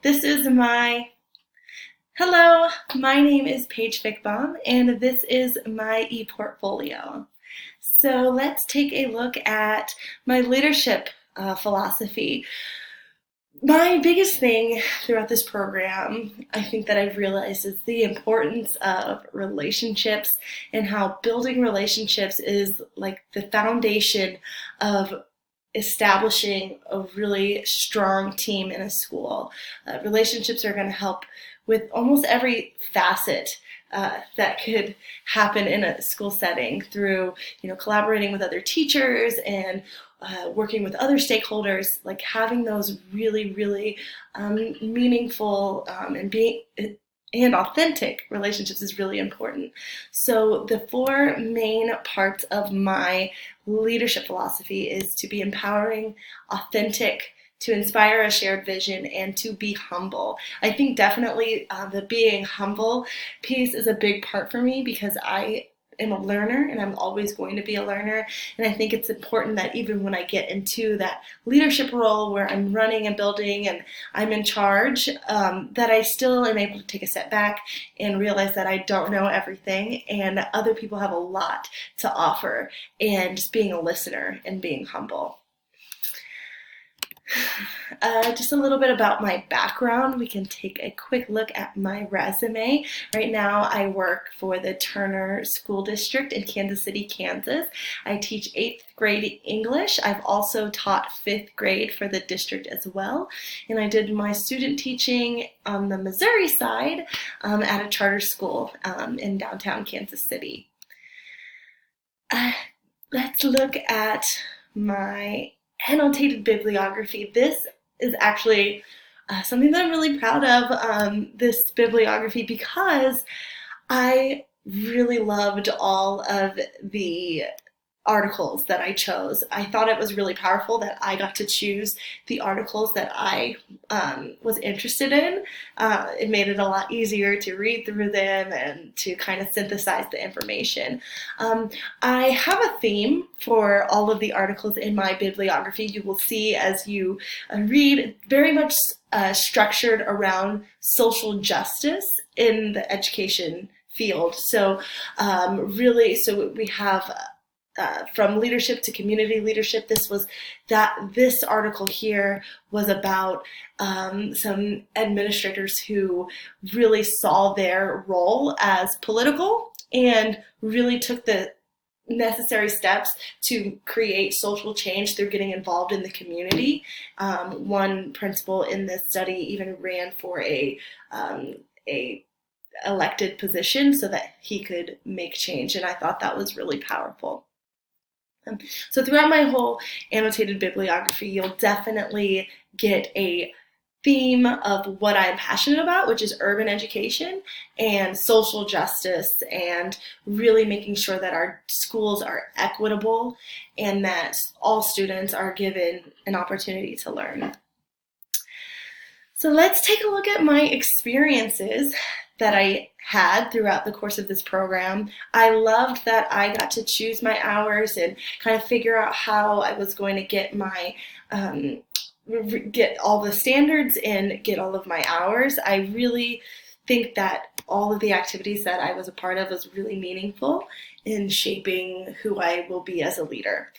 This is my Hello, my name is Paige Fickbaum, and this is my ePortfolio. So let's take a look at my leadership philosophy. My biggest thing throughout this program, I think that I've realized, is the importance of relationships and how building relationships is like the foundation of establishing a really strong team in a school. Relationships are going to help with almost every facet that could happen in a school setting through, collaborating with other teachers and working with other stakeholders. Like having those really meaningful and authentic relationships is really important. So the four main parts of my leadership philosophy is to be empowering, authentic, to inspire a shared vision, and to be humble. I think definitely the being humble piece is a big part for me because I am a learner and I'm always going to be a learner. And I think it's important that even when I get into that leadership role where I'm running and building and I'm in charge, that I still am able to take a step back and realize that I don't know everything and other people have a lot to offer, and just being a listener and being humble. Just a little bit about my background. We can take a quick look at my resume. Right now I work for the Turner School District in Kansas City, Kansas. I teach 8th grade English. I've also taught 5th grade for the district as well. And I did my student teaching on the Missouri side at a charter school in downtown Kansas City. Let's look at my annotated bibliography. This is actually something that I'm really proud of, this bibliography, because I really loved all of the articles that I chose. I thought it was really powerful that I got to choose the articles that I was interested in. It made it a lot easier to read through them and to kind of synthesize the information. I have a theme for all of the articles in my bibliography. You will see as you read, very much structured around social justice in the education field. So so we have from leadership to community leadership. This article here was about some administrators who really saw their role as political and really took the necessary steps to create social change through getting involved in the community. One principal in this study even ran for a elected position so that he could make change, and I thought that was really powerful. So throughout my whole annotated bibliography, you'll definitely get a theme of what I'm passionate about, which is urban education and social justice, and really making sure that our schools are equitable and that all students are given an opportunity to learn. So let's take a look at my experiences that I had throughout the course of this program. I loved that I got to choose my hours and kind of figure out how I was going to get my get all the standards and get all of my hours. I really think that all of the activities that I was a part of was really meaningful in shaping who I will be as a leader.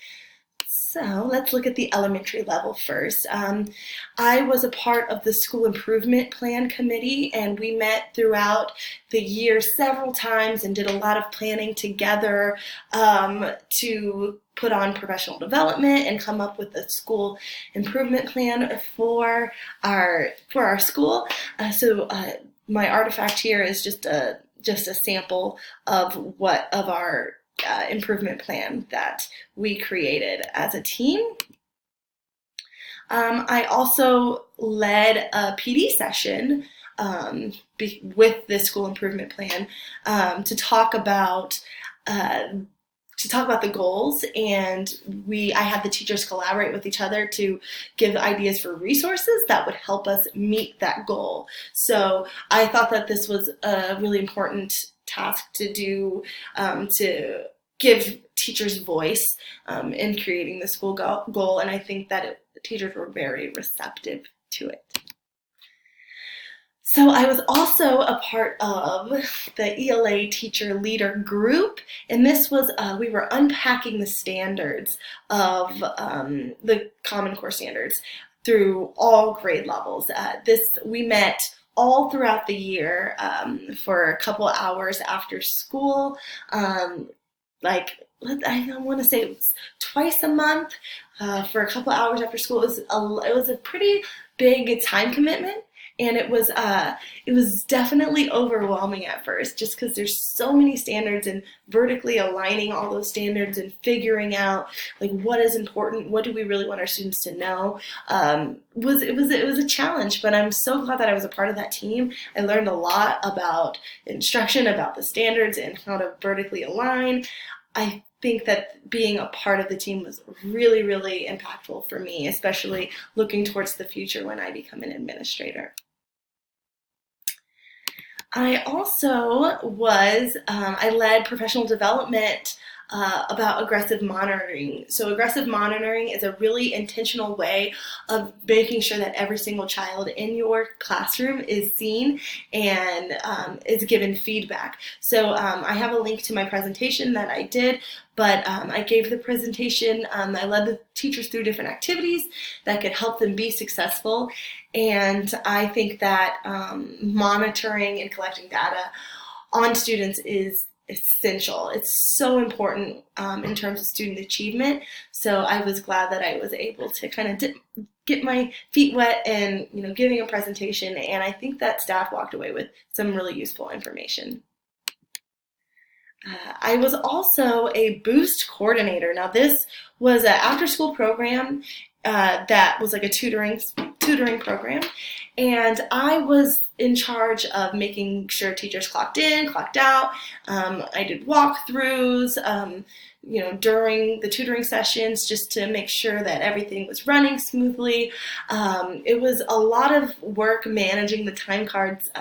So let's look at the elementary level first. I was a part of the School Improvement Plan Committee, and we met throughout the year several times and did a lot of planning together to put on professional development and come up with a school improvement plan for our school. My artifact here is just a sample of our improvement plan that we created as a team. I also led a PD session with the school improvement plan to talk about the goals, and I had the teachers collaborate with each other to give ideas for resources that would help us meet that goal. So I thought that this was a really important task to do, to give teachers voice in creating the school goal, and I think that teachers were very receptive to it. So I was also a part of the ELA teacher leader group, and this was, we were unpacking the standards of the Common Core standards through all grade levels. We met all throughout the year for a couple hours after school. Like I want to say it was twice a month for a couple hours after school. It was a pretty big time commitment, and it was definitely overwhelming at first, just because there's so many standards, and vertically aligning all those standards and figuring out like what is important, what do we really want our students to know, it was a challenge. But I'm so glad that I was a part of that team. I learned a lot about instruction, about the standards, and how to vertically align. I think that being a part of the team was really, really impactful for me, especially looking towards the future when I become an administrator. I also I led professional development about aggressive monitoring. So aggressive monitoring is a really intentional way of making sure that every single child in your classroom is seen and is given feedback. So I have a link to my presentation that I did, but I gave the presentation, I led the teachers through different activities that could help them be successful. And I think that monitoring and collecting data on students is essential. It's so important in terms of student achievement. So I was glad that I was able to kind of get my feet wet and giving a presentation, and I think that staff walked away with some really useful information. I was also a Boost coordinator. Now this was an after-school program that was like a tutoring program, and I was in charge of making sure teachers clocked in, clocked out. I did walkthroughs, during the tutoring sessions, just to make sure that everything was running smoothly. It was a lot of work managing the time cards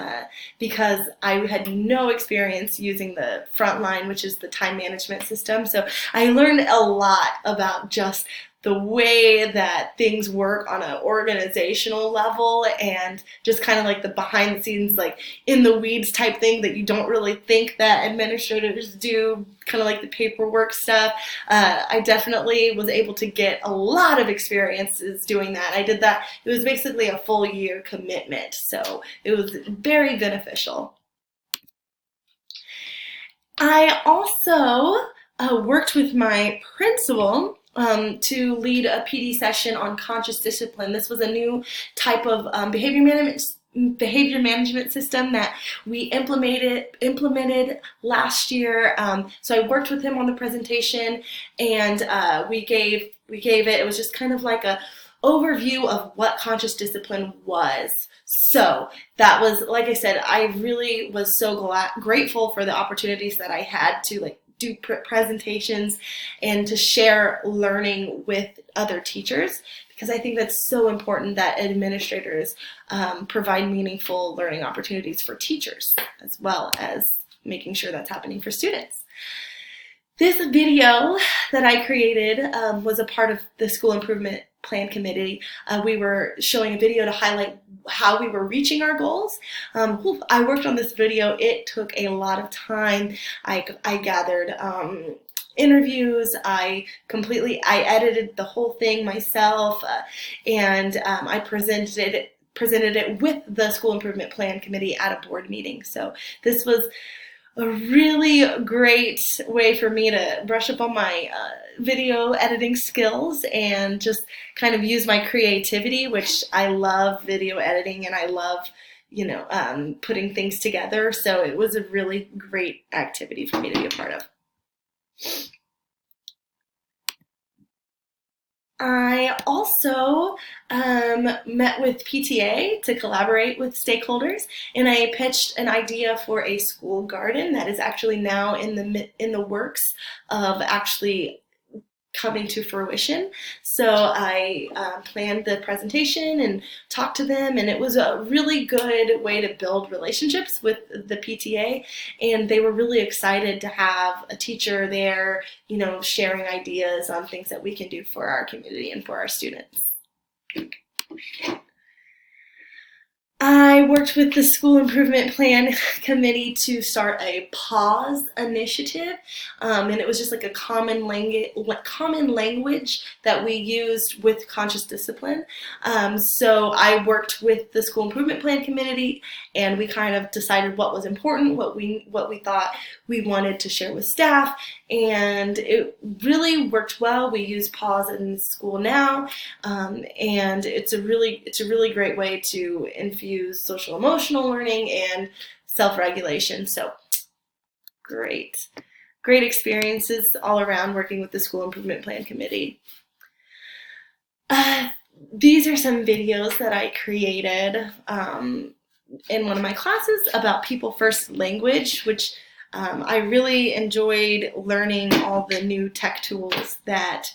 because I had no experience using the Frontline, which is the time management system. So I learned a lot about just the way that things work on an organizational level, and just kind of like the behind the scenes, like in the weeds type thing that you don't really think that administrators do, kind of like the paperwork stuff. I definitely was able to get a lot of experiences doing that. I did that. It was basically a full year commitment, so it was very beneficial. I also worked with my principal to lead a PD session on conscious discipline. This was a new type of behavior management system that we implemented last year. So I worked with him on the presentation, and we gave it. It was just kind of like a overview of what conscious discipline was. So that was, like I said, I really was so grateful for the opportunities that I had to do presentations and to share learning with other teachers, because I think that's so important that administrators provide meaningful learning opportunities for teachers, as well as making sure that's happening for students. This video that I created was a part of the School Improvement Plan Committee. We were showing a video to highlight how we were reaching our goals. I worked on this video. It took a lot of time. I gathered interviews. I edited the whole thing myself, and I presented it with the School Improvement Plan Committee at a board meeting. So this was a really great way for me to brush up on my video editing skills and just kind of use my creativity, which I love video editing, and I love putting things together. So it was a really great activity for me to be a part of. I also met with PTA to collaborate with stakeholders, and I pitched an idea for a school garden that is actually now in the works of actually coming to fruition. So I planned the presentation and talked to them, and it was a really good way to build relationships with the PTA, and they were really excited to have a teacher there, sharing ideas on things that we can do for our community and for our students. I worked with the School Improvement Plan Committee to start a pause initiative, and it was just like a common language that we used with conscious discipline. So I worked with the School Improvement Plan Committee, and we kind of decided what was important, what we thought we wanted to share with staff, and it really worked well. We use pause in school now, and it's a really great way to infuse social emotional learning and self-regulation. So great experiences all around working with the School Improvement Plan Committee. These are some videos that I created in one of my classes about People First language, which I really enjoyed learning all the new tech tools that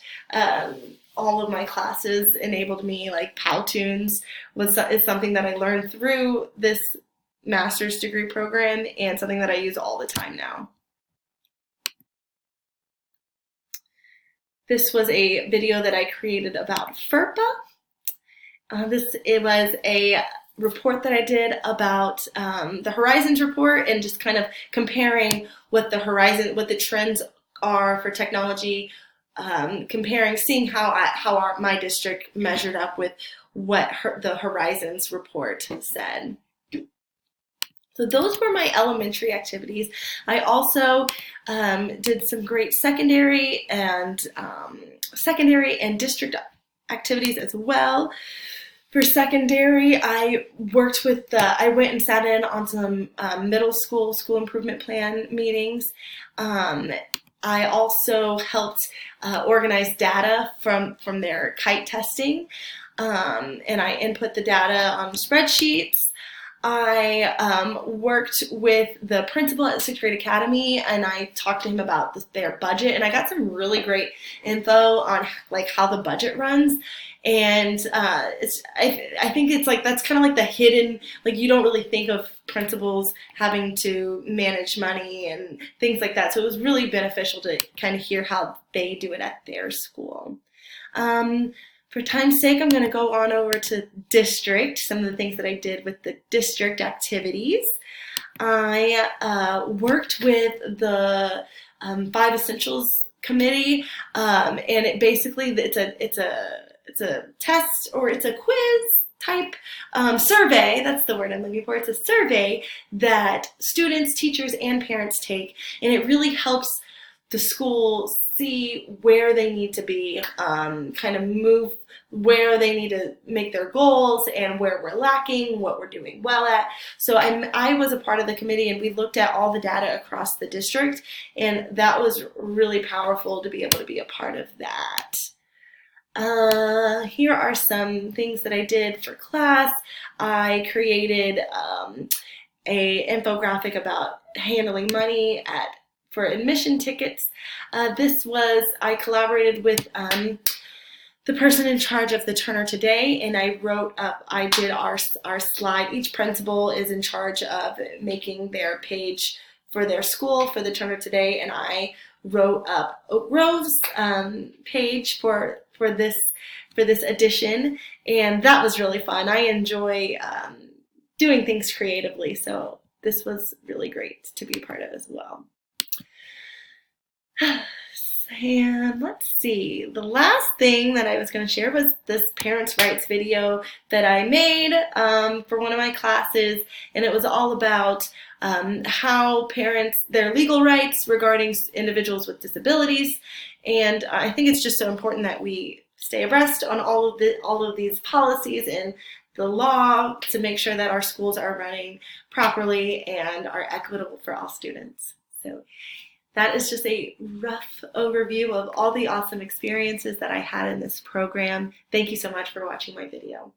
all of my classes enabled me, like Powtoons is something that I learned through this master's degree program and something that I use all the time now. This was a video that I created about FERPA. It was a report that I did about the Horizons report and just kind of comparing what the trends are for technology, seeing how my district measured up with what the Horizons report said. So those were my elementary activities. I also did some great secondary and district activities as well. For secondary, I went and sat in on some middle school improvement plan meetings. I also helped organize data from their kite testing, and I input the data on spreadsheets. I worked with the principal at 6th Grade Academy, and I talked to him about their budget, and I got some really great info on like how the budget runs. And I think it's like that's kind of like the hidden, like you don't really think of principals having to manage money and things like that. So it was really beneficial to kind of hear how they do it at their school. For time's sake, I'm going to go on over to district, some of the things that I did with the district activities. I worked with the 5 Essentials Committee, and it's a test, or it's a quiz type survey. That's the word I'm looking for. It's a survey that students, teachers, and parents take, and it really helps the school see where they need to be, kind of move where they need to make their goals and where we're lacking, what we're doing well at. So I was a part of the committee, and we looked at all the data across the district, and that was really powerful to be able to be a part of that. Here are some things that I did for class. I created a infographic about handling money for admission tickets. I collaborated with the person in charge of the Turner Today, and I did our slide. Each principal is in charge of making their page for their school for the Turner Today, and I wrote up Oak Grove's page for this edition, and that was really fun. I enjoy doing things creatively, so this was really great to be a part of as well. And let's see, the last thing that I was going to share was this parents' rights video that I made for one of my classes, and it was all about how their legal rights regarding individuals with disabilities. And I think it's just so important that we stay abreast on all of these policies and the law to make sure that our schools are running properly and are equitable for all students. So that is just a rough overview of all the awesome experiences that I had in this program. Thank you so much for watching my video.